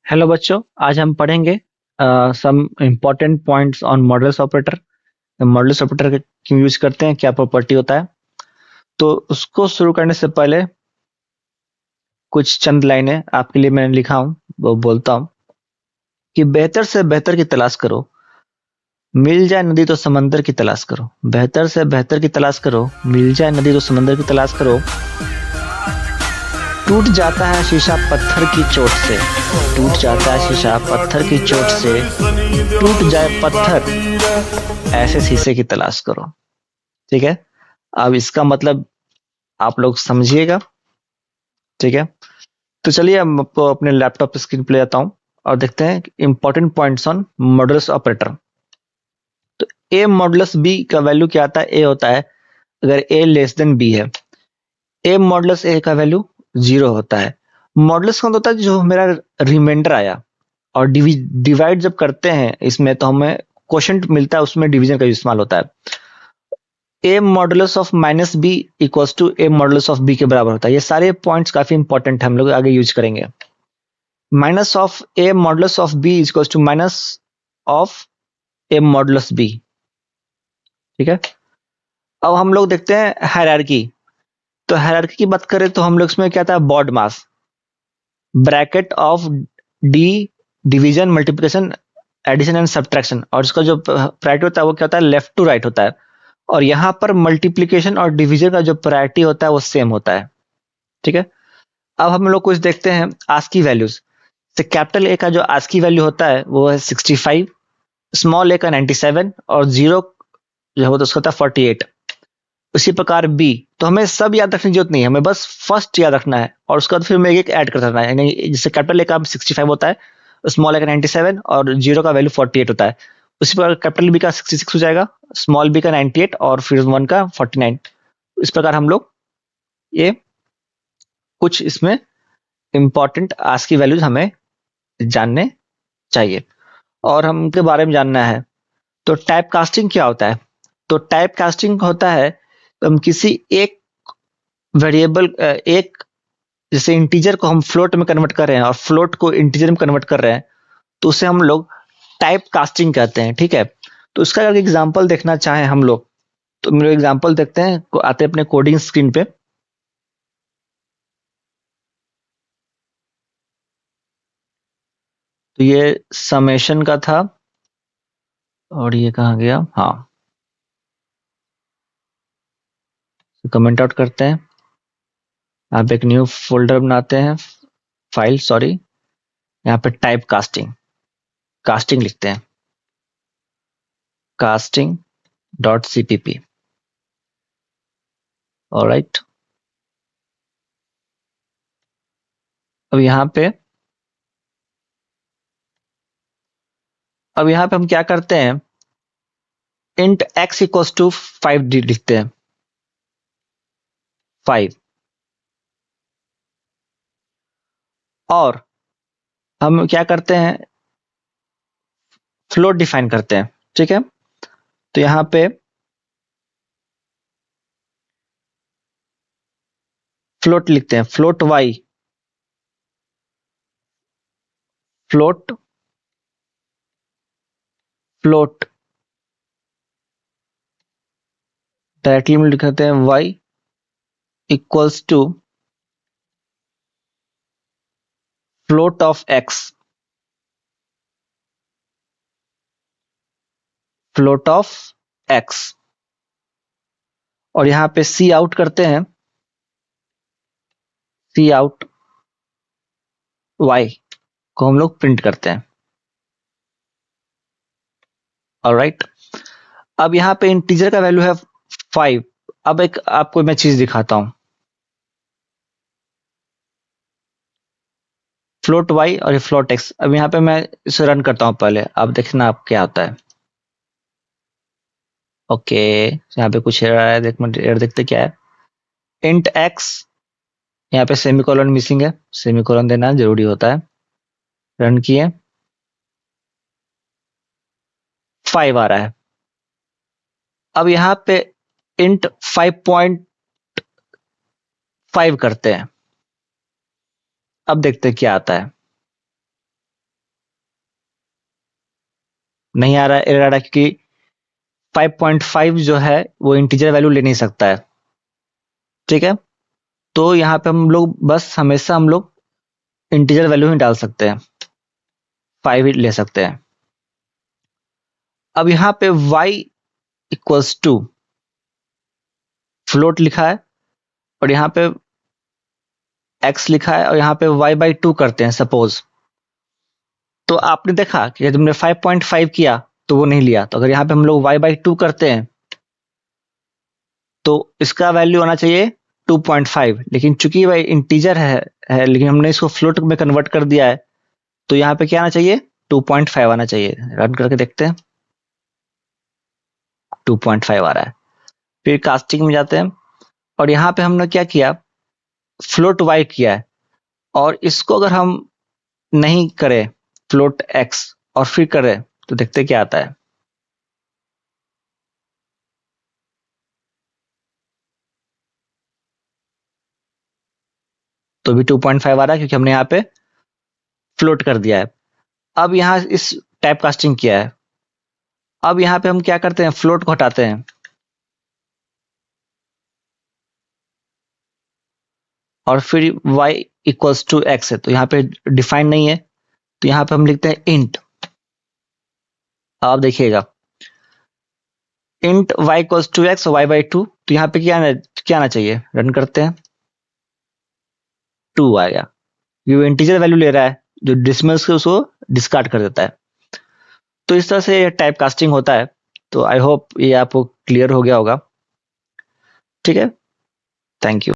Hello बच्चों, आज हम पढ़ेंगे some important points on modulus operator. Modulus operator क्यों यूज करते हैं, क्या प्रॉपर्टी होता है। तो उसको शुरू करने से पहले कुछ चंद लाइनें आपके लिए मैंने लिखा हूं, वो बोलता हूं कि बेहतर से बेहतर की तलाश करो, मिल जाए नदी तो समंदर की तलाश करो। बेहतर से बेहतर की तलाश करो, मिल जाए नदी तो समंदर की तलाश करो। टूट जाता है शीशा पत्थर की चोट से, टूट जाता है शीशा पत्थर की चोट से, टूट जाए पत्थर ऐसे शीशे की तलाश करो। ठीक है, अब इसका मतलब आप लोग समझिएगा। ठीक है, तो चलिए हम आपको अपने लैपटॉप स्क्रीन पे ले जाता हूं और देखते हैं important points on modulus operator. तो ए मॉडुलस बी का वैल्यू क्या आता है? ए होता है अगर ए लेस देन बी है, ए मॉडुलस ए का वैल्यू 0 होता है। मॉडुलस कौन होता है? जो मेरा रिमाइंडर आया और डिवाइड जब करते हैं इसमें तो हमें क्वोशंट मिलता है, उसमें डिवीजन का इस्तेमाल होता है। A modulus of minus B equals to A modulus of B के बराबर होता है। ये सारे पॉइंट्स काफी इंपॉर्टेंट है, हम लोग आगे यूज करेंगे। Minus of a modulus of b equals to minus of a modulus b. ठीक है, अब हम लोग देखते हैं हायरार्की। तो हायरार्की की बात करें तो हम लोग इसमें क्या था? BODMAS, bracket of D, division, multiplication, addition and subtraction. और इसका जो प्रायोरिटी होता है वो क्या होता है? लेफ्ट टू राइट होता है। और यहाँ पर मल्टीप्लिकेशन और डिवीजन का जो प्रायोरिटी होता है वो सेम होता है। ठीक है, अब हम लोग कुछ देखते हैं आस्की वैल्यूज। तो कैपिटल ए का जो आस्की वैल्यू होता है वो है 65, स्मॉल ए का 97 और जीरो जो होता है उसका होता है 48। उसी प्रकार बी, तो हमें सब याद रखने की जरूरत नहीं है, हमें बस फर्स्ट याद रखना है और उसका फिर हमें एक ऐड करना है। यानी जैसे कैपिटल ए का 65 होता है, स्मॉल ए का 97 और जीरो का वैल्यू 48 होता है। उसी प्रकार कैपिटल बी का 66 हो जाएगा, स्मॉल बी का 98 और फिर वन का 49। इस प्रकार हम लोग ये कुछ इसमें इंपॉर्टेंट आज की वैल्यूज हमें जानने चाहिए और हम उनके बारे में जानना है। तो टाइप कास्टिंग क्या होता है? तो टाइप कास्टिंग होता है तो हम किसी एक वेरिएबल, एक जैसे इंटीजर को हम फ्लोट में कन्वर्ट कर रहे हैं और फ्लोट को इंटीजर में कन्वर्ट कर रहे हैं, तो उसे हम लोग टाइप कास्टिंग कहते हैं। ठीक है, तो इसका अगर एग्जांपल देखना चाहें हम लोग तो मेरे एग्जांपल देखते हैं, आते हैं अपने कोडिंग स्क्रीन पे। तो ये समेशन का था और ये कहाँ गया? हाँ, कमेंट आउट करते हैं। आप एक न्यू फोल्डर बनाते हैं, फाइल सॉरी, यहाँ पे टाइप कास्टिंग, कास्टिंग लिखते हैं, कास्टिंग डॉट सीपीपी। ऑलराइट, अब यहाँ पे हम क्या करते हैं? इंट एक्स इक्वल्स टू 5 लिखते हैं, 5। और हम क्या करते हैं? फ्लोट डिफाइन करते हैं। ठीक है, तो यहाँ पे फ्लोट लिखते हैं, float y, float, float directly में लिखते हैं y equals to float of x, float of x. और यहाँ पे सी आउट करते हैं, सी आउट वाई को हम लोग प्रिंट करते हैं। ऑलराइट, अब यहाँ पे इंटीजर का वैल्यू है 5। अब एक आपको मैं चीज दिखाता हूं, फ्लोट वाई और फ्लोट एक्स। अब यहाँ पे मैं इसे रन करता हूं, पहले आप देखना आप क्या होता है। ओके, यहाँ पे कुछ एरर आया, देख मिनट एरर देखते क्या है। इंट एक्स, यहाँ पे सेमीकोलन मिसिंग है, सेमीकोलन देना जरूरी होता है। रन किए, 5 आ रहा है। अब यहाँ पे इंट 5.5 करते हैं, अब देखते हैं क्या आता है। नहीं आ रहा है, एरर आ रहा है क्योंकि 5.5 जो है वो इंटीजर वैल्यू ले नहीं सकता है। ठीक है, तो यहाँ पे हम लोग बस हमेशा हम लोग इंटीजर वैल्यू ही डाल सकते हैं, 5 ही ले सकते हैं। अब यहाँ पे y इक्वल्स टू फ्लोट लिखा है और यहाँ पे x लिखा है और यहाँ पे y/2 करते हैं सपोज। तो आपने देखा कि जब हमने 5.5 किया तो वो नहीं लिया, तो अगर यहाँ पे हम लोग y/2 करते हैं तो इसका वैल्यू आना चाहिए 2.5, लेकिन चूंकि वह इंटीजर है लेकिन हमने इसको फ्लोट में कन्वर्ट कर दिया है, तो यहाँ पे क्या आना चाहिए, 2.5 आना चाहिए। रन करके देखते हैं, 2.5 आ रहा है। फिर कास्टिंग में जाते हैं और यहाँ पे हमने क्या किया, फ्लोट y किया है, और इसको अगर हम नहीं करें फ्लोट x और फिर करें तो देखते क्या आता है। तो भी 2.5 आ रहा है क्योंकि हमने यहाँ पे फ्लोट कर दिया है। अब यहाँ इस टाइप कास्टिंग किया है, अब यहाँ पे हम क्या करते हैं, फ्लोट को हटाते हैं और फिर y इक्वल्स टू x है, तो यहाँ पे डिफाइन नहीं है, तो यहाँ पे हम लिखते हैं इंट। आप देखिएगा int y equals to x और y/2, तो यहाँ पे क्या आना चाहिए, रन करते हैं, 2 आएगा। ये इंटीजर वैल्यू ले रहा है, जो डिसिमल्स के उसको डिस्कार्ड कर देता है। तो इस तरह से टाइप कास्टिंग होता है। तो आई होप ये आपको क्लियर हो गया होगा। ठीक है, थैंक यू।